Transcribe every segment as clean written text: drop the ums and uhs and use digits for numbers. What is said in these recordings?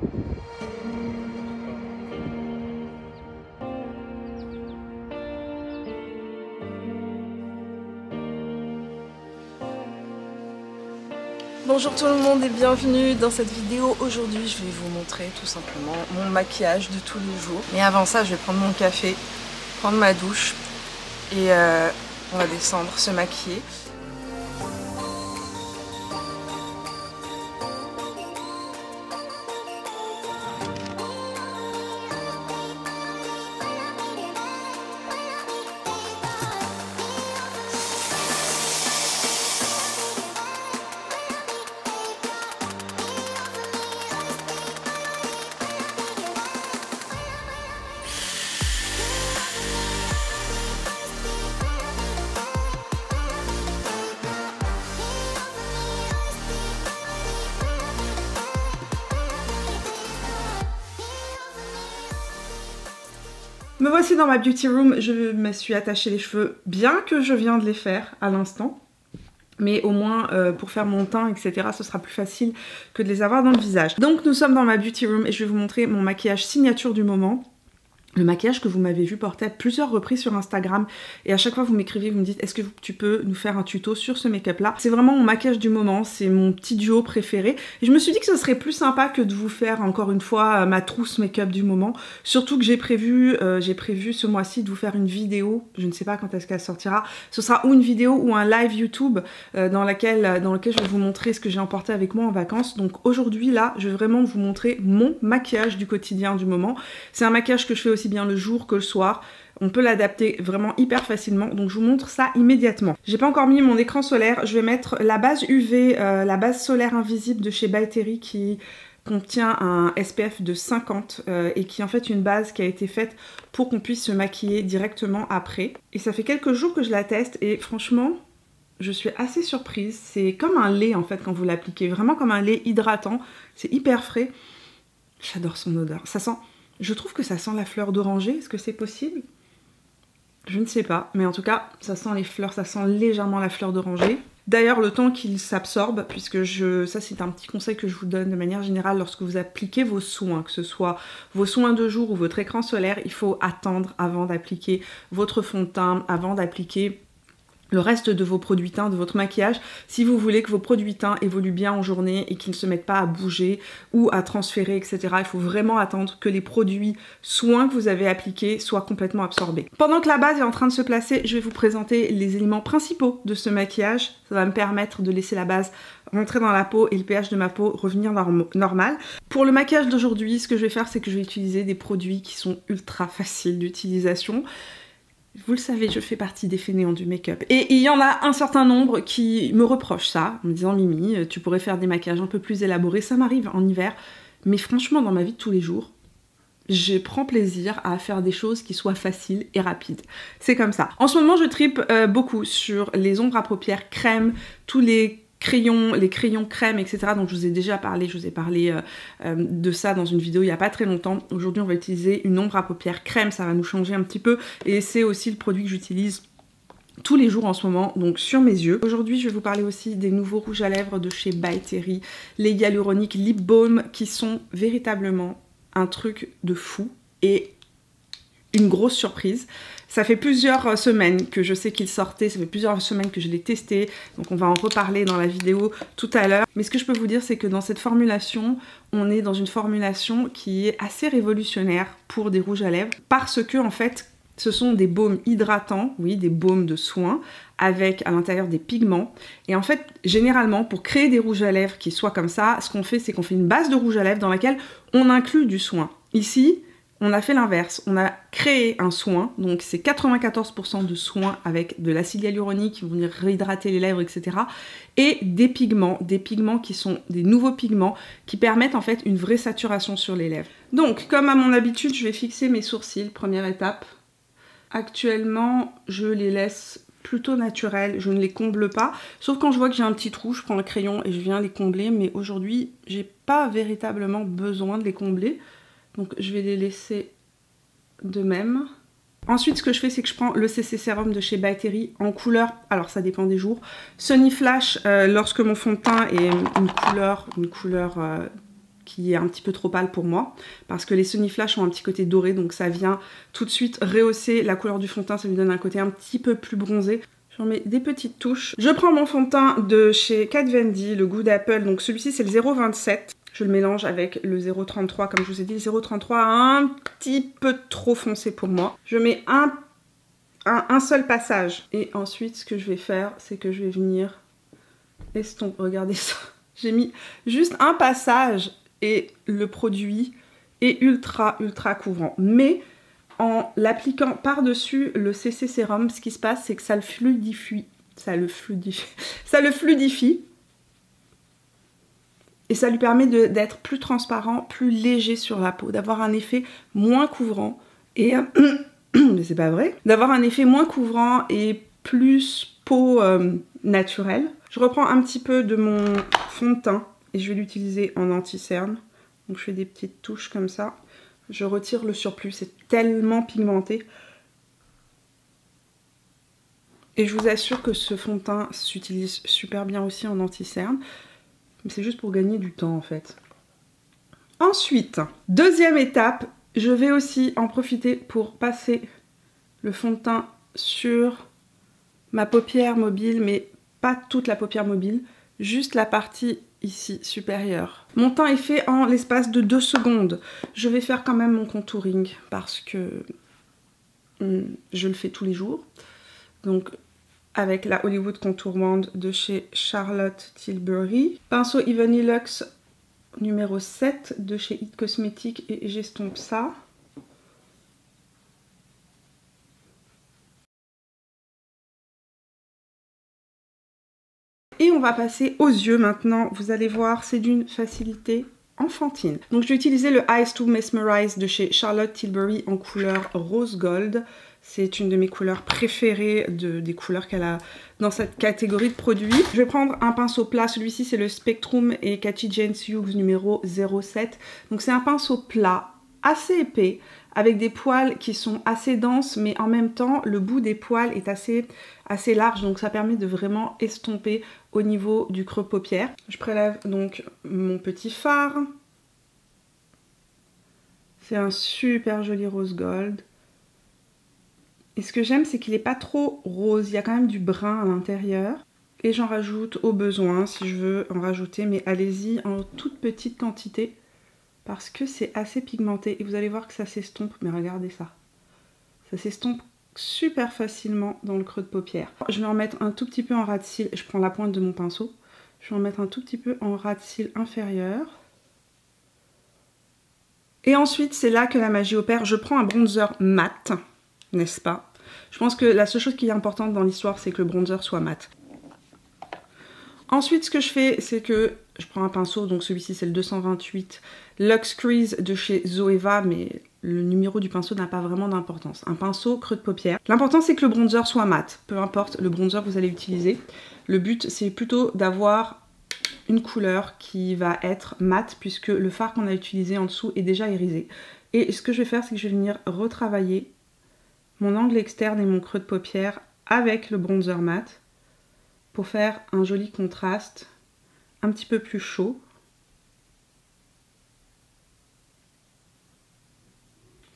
Bonjour tout le monde et bienvenue dans cette vidéo. Aujourd'hui je vais vous montrer tout simplement mon maquillage de tous les jours. Mais avant ça je vais prendre mon café, prendre ma douche et on va descendre se maquiller. Me voici dans ma beauty room, je me suis attaché les cheveux, bien que je viens de les faire à l'instant. Mais au moins pour faire mon teint etc ce sera plus facile que de les avoir dans le visage. Donc nous sommes dans ma beauty room et je vais vous montrer mon maquillage signature du moment. Le maquillage que vous m'avez vu porter à plusieurs reprises sur Instagram et à chaque fois vous m'écrivez, vous me dites est-ce que tu peux nous faire un tuto sur ce make-up là. C'est vraiment mon maquillage du moment, c'est mon petit duo préféré et je me suis dit que ce serait plus sympa que de vous faire encore une fois ma trousse make-up du moment. Surtout que j'ai prévu ce mois-ci de vous faire une vidéo, je ne sais pas quand est-ce qu'elle sortira, ce sera ou une vidéo ou un live YouTube dans lequel je vais vous montrer ce que j'ai emporté avec moi en vacances. Donc aujourd'hui là je vais vraiment vous montrer mon maquillage du quotidien du moment. C'est un maquillage que je fais aussi bien le jour que le soir, on peut l'adapter vraiment hyper facilement, donc je vous montre ça immédiatement. J'ai pas encore mis mon écran solaire, je vais mettre la base UV, la base solaire invisible de chez By Terry qui contient un SPF de 50 et qui est en fait une base qui a été faite pour qu'on puisse se maquiller directement après. Et ça fait quelques jours que je la teste et franchement je suis assez surprise, c'est comme un lait en fait quand vous l'appliquez, vraiment comme un lait hydratant, c'est hyper frais. J'adore son odeur, ça sent... Je trouve que ça sent la fleur d'oranger, est-ce que c'est possible? Je ne sais pas, mais en tout cas, ça sent les fleurs, ça sent légèrement la fleur d'oranger. D'ailleurs, le temps qu'il s'absorbe, puisque ça c'est un petit conseil que je vous donne de manière générale lorsque vous appliquez vos soins, que ce soit vos soins de jour ou votre écran solaire, il faut attendre avant d'appliquer votre fond de teint, avant d'appliquer le reste de vos produits teints, de votre maquillage, si vous voulez que vos produits teints évoluent bien en journée et qu'ils ne se mettent pas à bouger ou à transférer, etc. Il faut vraiment attendre que les produits soins que vous avez appliqués soient complètement absorbés. Pendant que la base est en train de se placer, je vais vous présenter les éléments principaux de ce maquillage. Ça va me permettre de laisser la base rentrer dans la peau et le pH de ma peau revenir normal. Pour le maquillage d'aujourd'hui, ce que je vais faire, c'est que je vais utiliser des produits qui sont ultra faciles d'utilisation. Vous le savez, je fais partie des fainéants du make-up. Et il y en a un certain nombre qui me reprochent ça, en me disant « Mimi, tu pourrais faire des maquillages un peu plus élaborés ». Ça m'arrive en hiver, mais franchement, dans ma vie de tous les jours, je prends plaisir à faire des choses qui soient faciles et rapides. C'est comme ça. En ce moment, je tripe beaucoup sur les ombres à paupières crème, tous les crayons crème, etc. Donc je vous ai déjà parlé, de ça dans une vidéo il n'y a pas très longtemps. Aujourd'hui on va utiliser une ombre à paupières crème, ça va nous changer un petit peu et c'est aussi le produit que j'utilise tous les jours en ce moment, donc sur mes yeux. Aujourd'hui je vais vous parler aussi des nouveaux rouges à lèvres de chez By Terry, les Hyaluronic Lip Balm qui sont véritablement un truc de fou et une grosse surprise. Ça fait plusieurs semaines que je sais qu'il sortait, ça fait plusieurs semaines que je l'ai testé, donc on va en reparler dans la vidéo tout à l'heure. Mais ce que je peux vous dire, c'est que dans cette formulation, on est dans une formulation qui est assez révolutionnaire pour des rouges à lèvres, parce que en fait, ce sont des baumes hydratants, oui, des baumes de soins, avec à l'intérieur des pigments. Et en fait, généralement, pour créer des rouges à lèvres qui soient comme ça, ce qu'on fait, c'est qu'on fait une base de rouge à lèvres dans laquelle on inclut du soin. Ici, on a fait l'inverse, on a créé un soin, donc c'est 94% de soin avec de l'acide hyaluronique qui vont venir réhydrater les lèvres, etc. Et des pigments qui sont des nouveaux pigments qui permettent en fait une vraie saturation sur les lèvres. Donc, comme à mon habitude, je vais fixer mes sourcils, première étape. Actuellement, je les laisse plutôt naturels, je ne les comble pas, sauf quand je vois que j'ai un petit trou, je prends un crayon et je viens les combler, mais aujourd'hui, j'ai pas véritablement besoin de les combler. Donc je vais les laisser de même. Ensuite, ce que je fais, c'est que je prends le CC Sérum de chez By Terry en couleur, alors ça dépend des jours, Sunny Flash lorsque mon fond de teint est une couleur qui est un petit peu trop pâle pour moi, parce que les Sunny Flash ont un petit côté doré, donc ça vient tout de suite rehausser la couleur du fond de teint, ça lui donne un côté un petit peu plus bronzé. J'en mets des petites touches. Je prends mon fond de teint de chez Kat Von D, le Good Apple, donc celui-ci c'est le 0,27. Je le mélange avec le 0,33, comme je vous ai dit, le 0,33 un petit peu trop foncé pour moi. Je mets un seul passage. Et ensuite, ce que je vais faire, c'est que je vais venir estomper. Regardez ça. J'ai mis juste un passage et le produit est ultra couvrant. Mais en l'appliquant par-dessus le CC Sérum, ce qui se passe, c'est que ça le fluidifie. Ça le fluidifie. Et ça lui permet d'être plus transparent, plus léger sur la peau, d'avoir un effet moins couvrant. Et mais c'est pas vrai. D'avoir un effet moins couvrant et plus peau naturelle. Je reprends un petit peu de mon fond de teint et je vais l'utiliser en anti-cerne. Donc je fais des petites touches comme ça. Je retire le surplus, c'est tellement pigmenté. Et je vous assure que ce fond de teint s'utilise super bien aussi en anti-cerne. Mais c'est juste pour gagner du temps en fait. Ensuite, deuxième étape, je vais aussi en profiter pour passer le fond de teint sur ma paupière mobile, mais pas toute la paupière mobile, juste la partie ici supérieure. Mon teint est fait en l'espace de 2 secondes. Je vais faire quand même mon contouring parce que je le fais tous les jours. Donc avec la Hollywood Contour Wand de chez Charlotte Tilbury. Pinceau Ebony Luxe numéro 7 de chez It Cosmetics et j'estompe ça. Et on va passer aux yeux maintenant. Vous allez voir, c'est d'une facilité enfantine. Donc je vais utiliser le Eyes to Mesmerize de chez Charlotte Tilbury en couleur rose gold. C'est une de mes couleurs préférées des couleurs qu'elle a dans cette catégorie de produits. Je vais prendre un pinceau plat. Celui-ci, c'est le Spectrum et Cathy James Hughes numéro 07. Donc c'est un pinceau plat, assez épais, avec des poils qui sont assez denses, mais en même temps, le bout des poils est assez large. Donc ça permet de vraiment estomper au niveau du creux paupière. Je prélève donc mon petit fard. C'est un super joli rose gold. Et ce que j'aime, c'est qu'il n'est pas trop rose, il y a quand même du brun à l'intérieur. Et j'en rajoute au besoin, si je veux en rajouter, mais allez-y en toute petite quantité, parce que c'est assez pigmenté. Et vous allez voir que ça s'estompe, mais regardez ça. Ça s'estompe super facilement dans le creux de paupière. Je vais en mettre un tout petit peu en ras de cils, je prends la pointe de mon pinceau. Je vais en mettre un tout petit peu en ras de cils inférieur. Et ensuite, c'est là que la magie opère. Je prends un bronzer mat, n'est-ce pas? Je pense que la seule chose qui est importante dans l'histoire, c'est que le bronzer soit mat. Ensuite, ce que je fais, c'est que je prends un pinceau, donc celui-ci c'est le 228 Luxe Crease de chez Zoeva, mais le numéro du pinceau n'a pas vraiment d'importance. Un pinceau creux de paupière. L'important c'est que le bronzer soit mat, peu importe le bronzer que vous allez utiliser. Le but c'est plutôt d'avoir une couleur qui va être mat, puisque le fard qu'on a utilisé en dessous est déjà irisé. Et ce que je vais faire, c'est que je vais venir retravailler mon angle externe et mon creux de paupière avec le bronzer mat pour faire un joli contraste un petit peu plus chaud.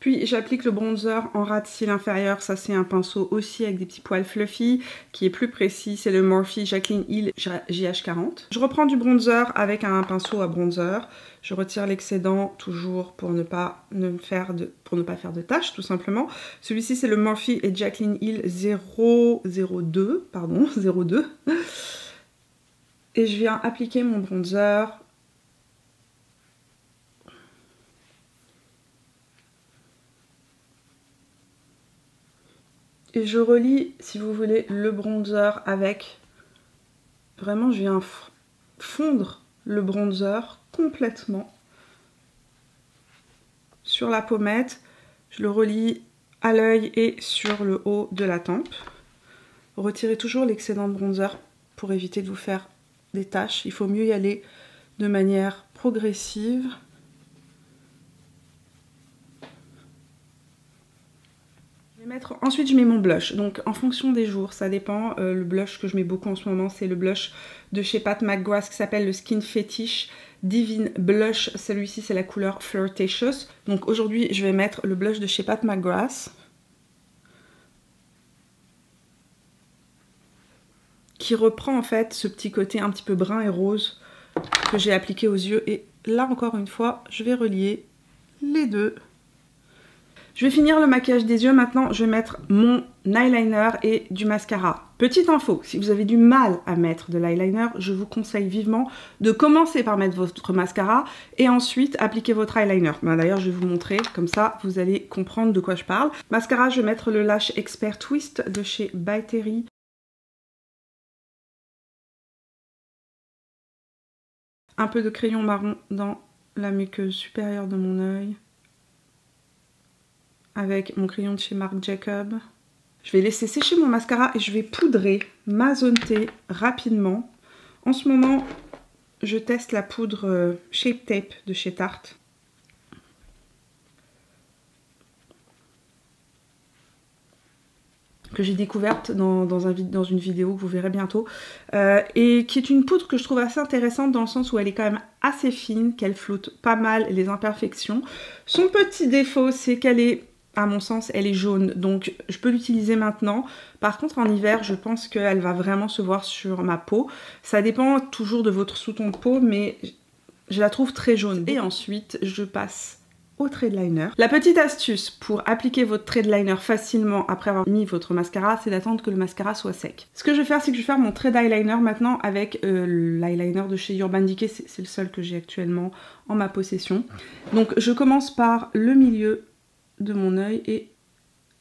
Puis j'applique le bronzer en ras de cils inférieur, ça c'est un pinceau aussi avec des petits poils fluffy qui est plus précis, c'est le Morphe Jaclyn Hill JH40. Je reprends du bronzer avec un pinceau à bronzer, je retire l'excédent toujours pour ne pas faire de taches tout simplement. Celui-ci c'est le Morphe et Jaclyn Hill 002, pardon, 02. Et je viens appliquer mon bronzer. Et je relie, si vous voulez, le bronzer avec... Vraiment, je viens fondre le bronzer complètement sur la pommette. Je le relie à l'œil et sur le haut de la tempe. Retirez toujours l'excédent de bronzer pour éviter de vous faire des taches. Il faut mieux y aller de manière progressive. Ensuite je mets mon blush, donc en fonction des jours, ça dépend. Le blush que je mets beaucoup en ce moment, c'est le blush de chez Pat McGrath qui s'appelle le Skin Fetish Divine Blush. Celui-ci, c'est la couleur Flirtatious. Donc aujourd'hui, je vais mettre le blush de chez Pat McGrath, qui reprend en fait ce petit côté un petit peu brun et rose que j'ai appliqué aux yeux. Et là, encore une fois, je vais relier les deux. Je vais finir le maquillage des yeux. Maintenant, je vais mettre mon eyeliner et du mascara. Petite info, si vous avez du mal à mettre de l'eyeliner, je vous conseille vivement de commencer par mettre votre mascara et ensuite appliquer votre eyeliner. D'ailleurs, je vais vous montrer, comme ça, vous allez comprendre de quoi je parle. Mascara, je vais mettre le Lash Expert Twist de chez By Terry. Un peu de crayon marron dans la muqueuse supérieure de mon œil. Avec mon crayon de chez Marc Jacob. Je vais laisser sécher mon mascara et je vais poudrer ma zone T rapidement. En ce moment, je teste la poudre Shape Tape de chez Tarte. Que j'ai découverte dans une vidéo que vous verrez bientôt. Et qui est une poudre que je trouve assez intéressante dans le sens où elle est quand même assez fine, qu'elle floute pas mal les imperfections. Son petit défaut, c'est qu'elle est... à mon sens, elle est jaune, donc je peux l'utiliser maintenant. Par contre, en hiver, je pense qu'elle va vraiment se voir sur ma peau. Ça dépend toujours de votre sous-ton de peau, mais je la trouve très jaune. Et ensuite, je passe au trait de liner. La petite astuce pour appliquer votre trait de liner facilement après avoir mis votre mascara, c'est d'attendre que le mascara soit sec. Ce que je vais faire, c'est que je vais faire mon trait d'eyeliner maintenant avec l'eyeliner de chez Urban Decay. C'est le seul que j'ai actuellement en ma possession. Donc, je commence par le milieu de mon œil et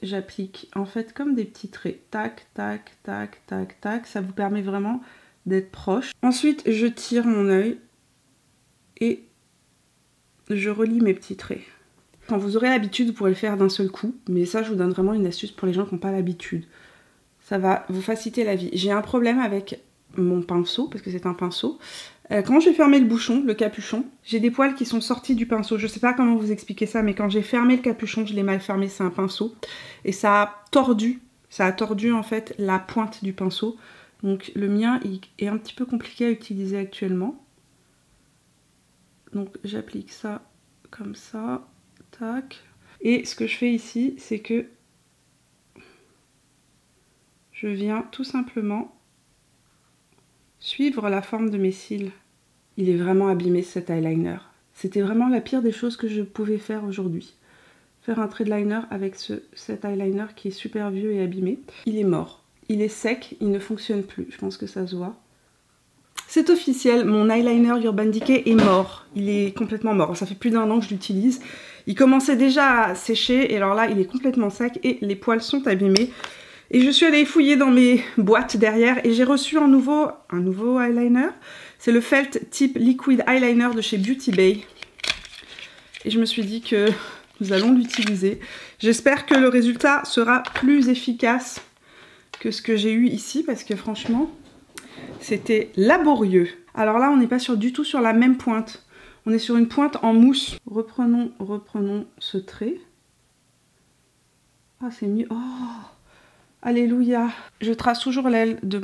j'applique en fait comme des petits traits, tac tac tac tac tac, ça vous permet vraiment d'être proche. Ensuite je tire mon œil et je relie mes petits traits. Quand vous aurez l'habitude, vous pourrez le faire d'un seul coup, mais ça je vous donne vraiment une astuce pour les gens qui n'ont pas l'habitude. Ça va vous faciliter la vie. J'ai un problème avec mon pinceau, parce que c'est un pinceau. Quand j'ai fermé le bouchon, le capuchon, j'ai des poils qui sont sortis du pinceau. Je sais pas comment vous expliquer ça, mais quand j'ai fermé le capuchon, je l'ai mal fermé, c'est un pinceau. Et ça a tordu en fait la pointe du pinceau. Donc le mien est un petit peu compliqué à utiliser actuellement. Donc j'applique ça comme ça, tac. Et ce que je fais ici, c'est que je viens tout simplement suivre la forme de mes cils. Il est vraiment abîmé cet eyeliner. C'était vraiment la pire des choses que je pouvais faire aujourd'hui. Faire un trait de liner avec cet eyeliner qui est super vieux et abîmé. Il est mort. Il est sec, il ne fonctionne plus. Je pense que ça se voit. C'est officiel, mon eyeliner Urban Decay est mort. Il est complètement mort. Ça fait plus d'1 an que je l'utilise. Il commençait déjà à sécher et alors là, il est complètement sec et les poils sont abîmés. Et je suis allée fouiller dans mes boîtes derrière et j'ai reçu un nouveau eyeliner. C'est le Felt Tip Liquid Eyeliner de chez Beauty Bay. Et je me suis dit que nous allons l'utiliser. J'espère que le résultat sera plus efficace que ce que j'ai eu ici parce que franchement, c'était laborieux. Alors là, on n'est pas du tout sur la même pointe. On est sur une pointe en mousse. Reprenons ce trait. Ah, c'est mieux. Oh! Alléluia. Je trace toujours l'aile de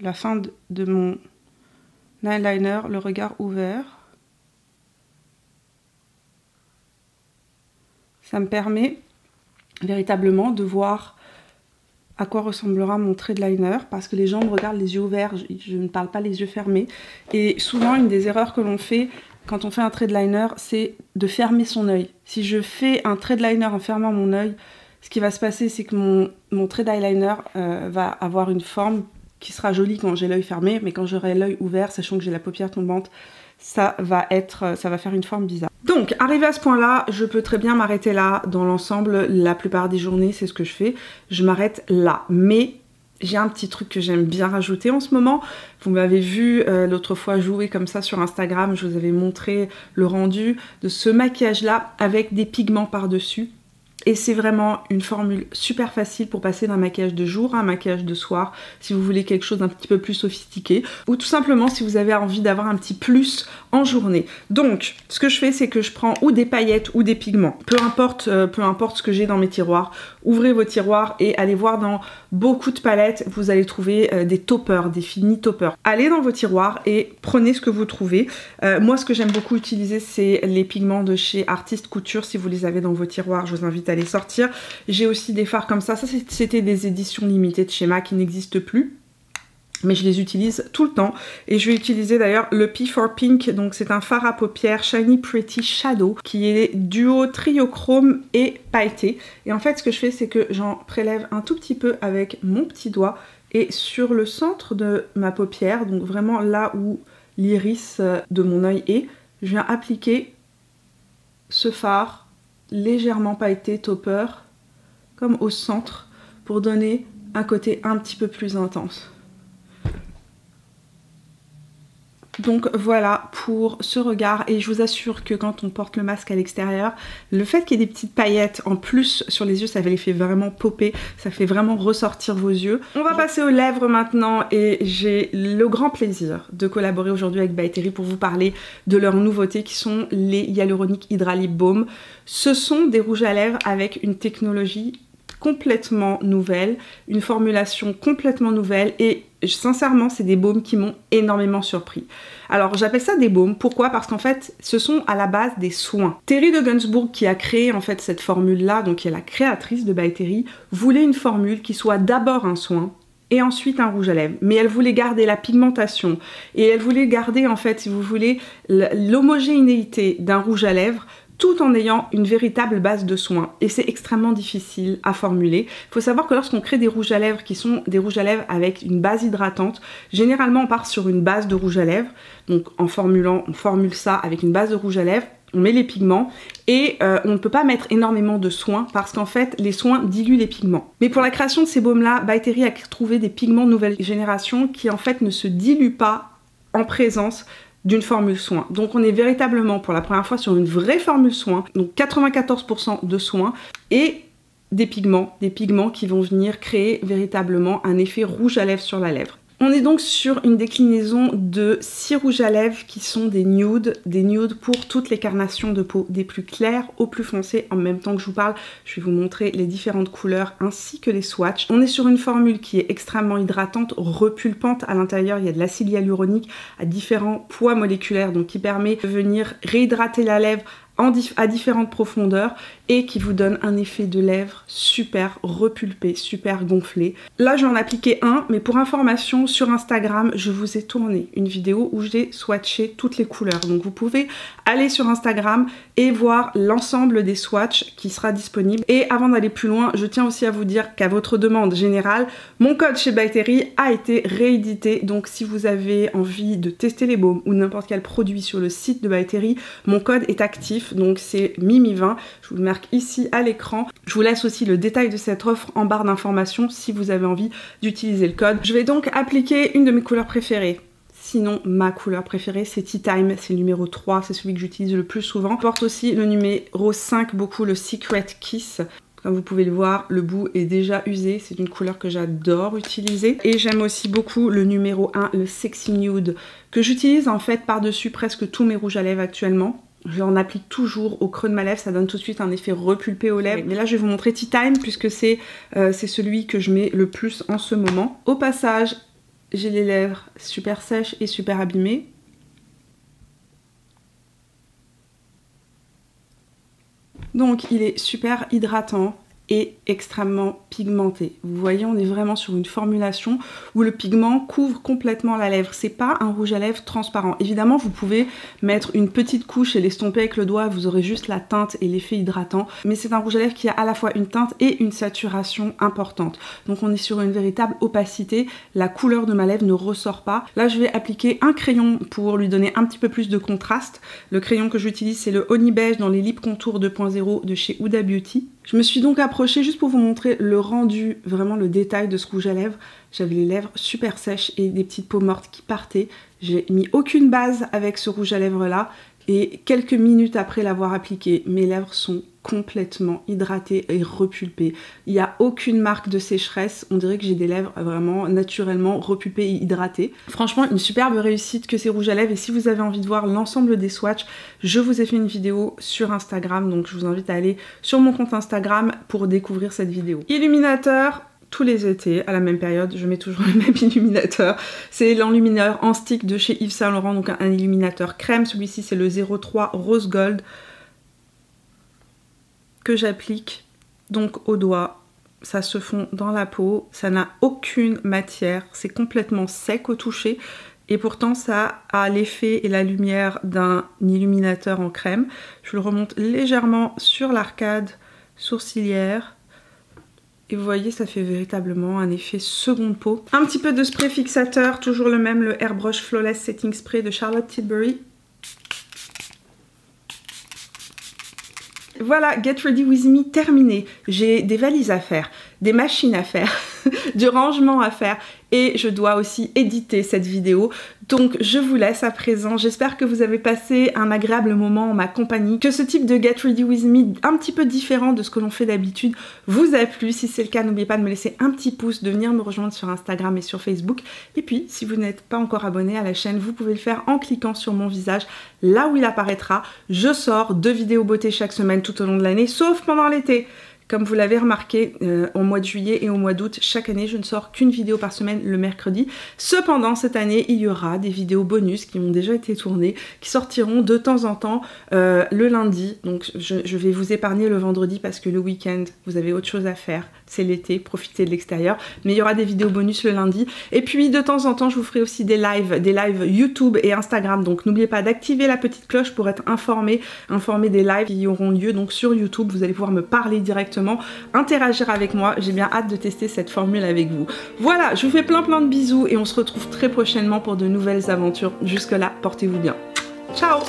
la fin de mon eyeliner, le regard ouvert. Ça me permet véritablement de voir à quoi ressemblera mon trait de liner parce que les gens me regardent les yeux ouverts, je ne parle pas les yeux fermés. Et souvent, une des erreurs que l'on fait quand on fait un trait de liner, c'est de fermer son œil. Si je fais un trait de liner en fermant mon œil, ce qui va se passer, c'est que mon trait d'eyeliner va avoir une forme qui sera jolie quand j'ai l'œil fermé, mais quand j'aurai l'œil ouvert, sachant que j'ai la paupière tombante, ça va faire une forme bizarre. Donc, arrivé à ce point-là, je peux très bien m'arrêter là. Dans l'ensemble, la plupart des journées, c'est ce que je fais. Je m'arrête là. Mais j'ai un petit truc que j'aime bien rajouter en ce moment. Vous m'avez vu l'autre fois jouer comme ça sur Instagram. Je vous avais montré le rendu de ce maquillage-là avec des pigments par-dessus. Et c'est vraiment une formule super facile pour passer d'un maquillage de jour à un maquillage de soir, si vous voulez quelque chose d'un petit peu plus sophistiqué, ou tout simplement si vous avez envie d'avoir un petit plus en journée. Donc, ce que je fais, c'est que je prends ou des paillettes ou des pigments, peu importe ce que j'ai dans mes tiroirs. Ouvrez vos tiroirs et allez voir dans beaucoup de palettes, vous allez trouver des toppers, des fini toppers. Allez dans vos tiroirs et prenez ce que vous trouvez. Moi, ce que j'aime beaucoup utiliser, c'est les pigments de chez Artist Couture. Si vous les avez dans vos tiroirs, je vous invite à les sortir. J'ai aussi des fards comme ça. Ça, c'était des éditions limitées de chez MAC qui n'existent plus. Mais je les utilise tout le temps. Et je vais utiliser d'ailleurs le P4 Pink. Donc c'est un fard à paupières Shiny Pretty Shadow qui est duo triochrome et pailleté. Et en fait ce que je fais, c'est que j'en prélève un tout petit peu avec mon petit doigt. Et sur le centre de ma paupière, donc vraiment là où l'iris de mon œil est, je viens appliquer ce fard légèrement pailleté topper comme au centre pour donner un côté un petit peu plus intense. Donc voilà pour ce regard, et je vous assure que quand on porte le masque à l'extérieur, le fait qu'il y ait des petites paillettes en plus sur les yeux, ça les fait vraiment popper, ça fait vraiment ressortir vos yeux. On va passer aux lèvres maintenant, et j'ai le grand plaisir de collaborer aujourd'hui avec By Terry pour vous parler de leurs nouveautés qui sont les Hyaluronic Hydra Lip Balm. Ce sont des rouges à lèvres avec une technologie complètement nouvelle, une formulation complètement nouvelle, et sincèrement c'est des baumes qui m'ont énormément surpris. Alors j'appelle ça des baumes, pourquoi? Parce qu'en fait ce sont à la base des soins. Terry de Gunzburg, qui a créé en fait cette formule là, donc qui est la créatrice de By Terry, voulait une formule qui soit d'abord un soin et ensuite un rouge à lèvres, mais elle voulait garder la pigmentation et elle voulait garder en fait, si vous voulez, l'homogénéité d'un rouge à lèvres tout en ayant une véritable base de soins. Et c'est extrêmement difficile à formuler. Il faut savoir que lorsqu'on crée des rouges à lèvres qui sont des rouges à lèvres avec une base hydratante, généralement on part sur une base de rouge à lèvres. Donc en formulant, on formule ça avec une base de rouge à lèvres, on met les pigments et on ne peut pas mettre énormément de soins parce qu'en fait les soins diluent les pigments. Mais pour la création de ces baumes là, By Terry a trouvé des pigments de nouvelle génération qui en fait ne se diluent pas en présence d'une formule soin. Donc on est véritablement pour la première fois sur une vraie formule soin, donc 94% de soins et des pigments qui vont venir créer véritablement un effet rouge à lèvres sur la lèvre. On est donc sur une déclinaison de 6 rouges à lèvres qui sont des nudes pour toutes les carnations de peau, des plus clairs aux plus foncés. En même temps que je vous parle, je vais vous montrer les différentes couleurs ainsi que les swatchs. On est sur une formule qui est extrêmement hydratante, repulpante. À l'intérieur, il y a de l'acide hyaluronique à différents poids moléculaires, donc qui permet de venir réhydrater la lèvre à différentes profondeurs et qui vous donne un effet de lèvres super repulpé, super gonflé. Là je vais en appliquer un, mais pour information sur Instagram je vous ai tourné une vidéo où j'ai swatché toutes les couleurs, donc vous pouvez aller sur Instagram et voir l'ensemble des swatchs qui sera disponible. Et avant d'aller plus loin, je tiens aussi à vous dire qu'à votre demande générale, mon code chez By Terry a été réédité, donc si vous avez envie de tester les baumes ou n'importe quel produit sur le site de By Terry, mon code est actif. Donc c'est Mimi20, je vous le marque ici à l'écran. Je vous laisse aussi le détail de cette offre en barre d'informations si vous avez envie d'utiliser le code. Je vais donc appliquer une de mes couleurs préférées. Sinon, ma couleur préférée, c'est Tea Time, c'est le numéro 3, c'est celui que j'utilise le plus souvent. Je porte aussi le numéro 5, beaucoup le Secret Kiss. Comme vous pouvez le voir, le bout est déjà usé, c'est une couleur que j'adore utiliser. Et j'aime aussi beaucoup le numéro 1, le Sexy Nude, que j'utilise en fait par-dessus presque tous mes rouges à lèvres actuellement. J'en applique toujours au creux de ma lèvre, ça donne tout de suite un effet repulpé aux lèvres. Mais là je vais vous montrer Tea Time puisque c'est celui que je mets le plus en ce moment. Au passage, j'ai les lèvres super sèches et super abîmées. Donc il est super hydratant et extrêmement pigmenté. Vous voyez, on est vraiment sur une formulation où le pigment couvre complètement la lèvre. C'est pas un rouge à lèvres transparent. Évidemment, vous pouvez mettre une petite couche et l'estomper avec le doigt, vous aurez juste la teinte et l'effet hydratant. Mais c'est un rouge à lèvres qui a à la fois une teinte et une saturation importante. Donc on est sur une véritable opacité. La couleur de ma lèvre ne ressort pas. Là, je vais appliquer un crayon pour lui donner un petit peu plus de contraste. Le crayon que j'utilise, c'est le Honey Beige dans les Lip Contour 2.0 de chez Huda Beauty. Je me suis donc approchée juste pour vous montrer le rendu, vraiment le détail de ce rouge à lèvres. J'avais les lèvres super sèches et des petites peaux mortes qui partaient. J'ai mis aucune base avec ce rouge à lèvres là et quelques minutes après l'avoir appliqué, mes lèvres sont complètement hydratée et repulpée. Il n'y a aucune marque de sécheresse, on dirait que j'ai des lèvres vraiment naturellement repulpées et hydratées. Franchement, une superbe réussite que ces rouges à lèvres, et si vous avez envie de voir l'ensemble des swatchs, je vous ai fait une vidéo sur Instagram, donc je vous invite à aller sur mon compte Instagram pour découvrir cette vidéo. Illuminateur, tous les étés, à la même période, je mets toujours le même illuminateur. C'est l'enlumineur en stick de chez Yves Saint Laurent, donc un illuminateur crème. Celui-ci, c'est le 03 Rose Gold que j'applique donc au doigt. Ça se fond dans la peau, ça n'a aucune matière, c'est complètement sec au toucher. Et pourtant, ça a l'effet et la lumière d'un illuminateur en crème. Je le remonte légèrement sur l'arcade sourcilière. Et vous voyez, ça fait véritablement un effet seconde peau. Un petit peu de spray fixateur, toujours le même, le Airbrush Flawless Setting Spray de Charlotte Tilbury. Voilà, Get Ready With Me terminé. J'ai des valises à faire, des machines à faire, du rangement à faire et je dois aussi éditer cette vidéo. Donc je vous laisse à présent. J'espère que vous avez passé un agréable moment en ma compagnie, que ce type de Get Ready With Me un petit peu différent de ce que l'on fait d'habitude vous a plu. Si c'est le cas, n'oubliez pas de me laisser un petit pouce, de venir me rejoindre sur Instagram et sur Facebook. Et puis, si vous n'êtes pas encore abonné à la chaîne, vous pouvez le faire en cliquant sur mon visage, là où il apparaîtra. Je sors 2 vidéos beauté chaque semaine tout au long de l'année, sauf pendant l'été. Comme vous l'avez remarqué, au mois de juillet et au mois d'août, chaque année, je ne sors qu'une vidéo par semaine le mercredi. Cependant, cette année, il y aura des vidéos bonus qui ont déjà été tournées, qui sortiront de temps en temps le lundi. Donc, je vais vous épargner le vendredi parce que le week-end, vous avez autre chose à faire. C'est l'été, profitez de l'extérieur. Mais il y aura des vidéos bonus le lundi. Et puis, de temps en temps, je vous ferai aussi des lives YouTube et Instagram. Donc, n'oubliez pas d'activer la petite cloche pour être informé des lives qui auront lieu donc sur YouTube. Vous allez pouvoir me parler directement, interagir avec moi. J'ai bien hâte de tester cette formule avec vous. Voilà, je vous fais plein de bisous et on se retrouve très prochainement pour de nouvelles aventures. Jusque là, portez-vous bien. Ciao!